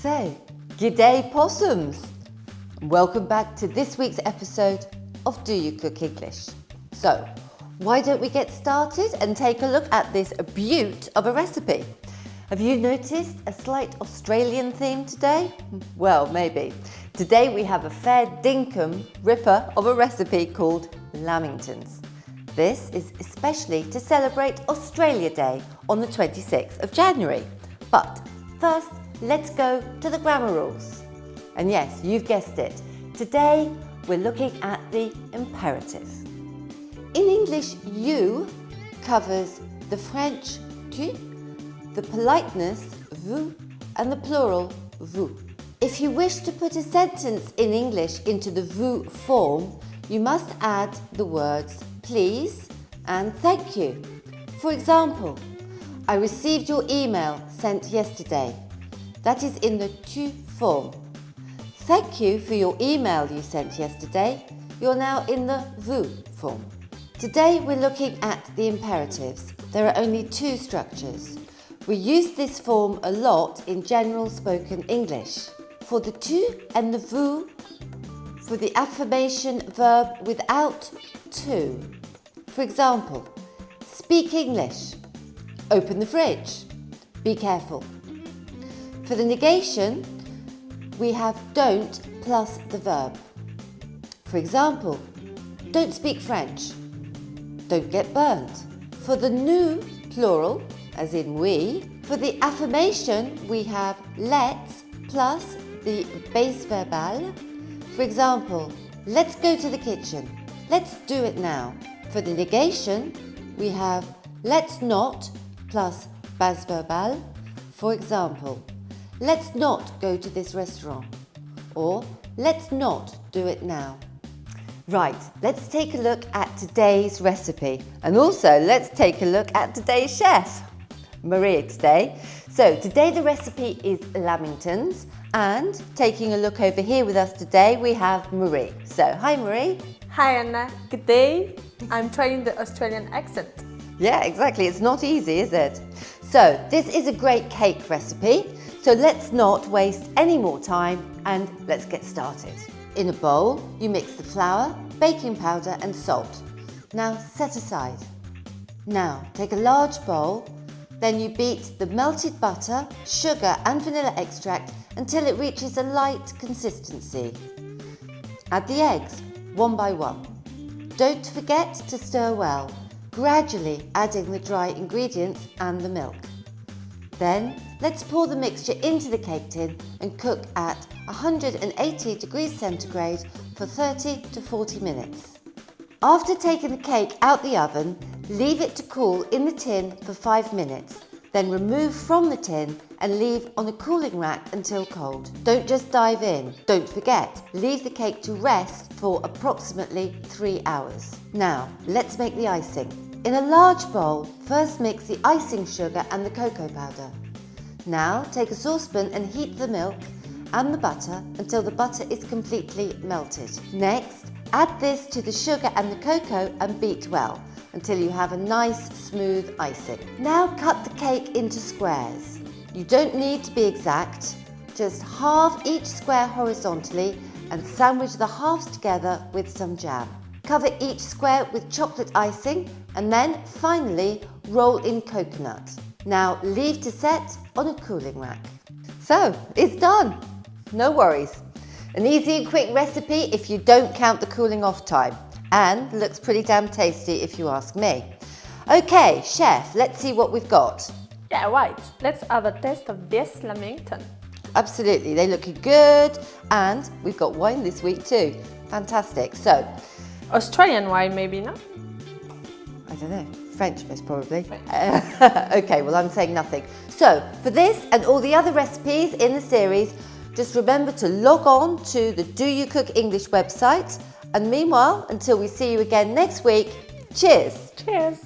So, g'day possums! Welcome back to this week's episode of Do You Cook English? So, why don't we get started and take a look at this beaut of a recipe? Have you noticed a slight Australian theme today? Well, maybe. Today we have a fair dinkum ripper of a recipe called lamingtons. This is especially to celebrate Australia Day on the 26th of January. But first, let's go to the grammar rules. And yes, you've guessed it. Today, we're looking at the imperative. In English, you covers the French tu, the politeness vous, and the plural vous. If you wish to put a sentence in English into the vous form, you must add the words please and thank you. For example, I received your email sent yesterday. That is in the tu form. Thank you for your email you sent yesterday. You're now in the vous form. Today we're looking at the imperatives. There are only two structures. We use this form a lot in general spoken English. For the tu and the vous, for the affirmation verb without to. For example, speak English, open the fridge, be careful. For the negation, we have don't plus the verb. For example, don't speak French, don't get burned. For the nous, plural, as in we, for the affirmation, we have let's plus the base verbal. For example, let's go to the kitchen, let's do it now. For the negation, we have let's not plus base verbal. For example, let's not go to this restaurant, or let's not do it now. Right, let's take a look at today's recipe, and also let's take a look at today's chef, Marie today. So today the recipe is lamingtons, and taking a look over here with us today we have Marie. So hi Marie. Hi Anna, good day. I'm trying the Australian accent. Yeah, exactly, it's not easy, is it? So this is a great cake recipe. So let's not waste any more time and let's get started. In a bowl, you mix the flour, baking powder and salt. Now set aside. Now take a large bowl, then you beat the melted butter, sugar and vanilla extract until it reaches a light consistency. Add the eggs, one by one. Don't forget to stir well, gradually adding the dry ingredients and the milk. Then, let's pour the mixture into the cake tin and cook at 180 degrees centigrade for 30 to 40 minutes. After taking the cake out the oven, leave it to cool in the tin for 5 minutes. Then remove from the tin and leave on a cooling rack until cold. Don't just dive in. Don't forget, leave the cake to rest for approximately 3 hours. Now, let's make the icing. In a large bowl, first mix the icing sugar and the cocoa powder. Now take a saucepan and heat the milk and the butter until the butter is completely melted. Next, add this to the sugar and the cocoa and beat well until you have a nice smooth icing. Now cut the cake into squares. You don't need to be exact, just halve each square horizontally and sandwich the halves together with some jam. Cover each square with chocolate icing and then finally roll in coconut. Now leave to set on a cooling rack. So it's done. No worries. An easy and quick recipe if you don't count the cooling off time. And looks pretty damn tasty if you ask me. Okay, chef, let's see what we've got. Yeah, right. Let's have a taste of this lamington. Absolutely, they look good. And we've got wine this week too. Fantastic. So, Australian wine maybe, no? I don't know, French most probably. Okay, well I'm saying nothing. So, for this and all the other recipes in the series, just remember to log on to the Do You Cook English website. And meanwhile, until we see you again next week, cheers! Cheers!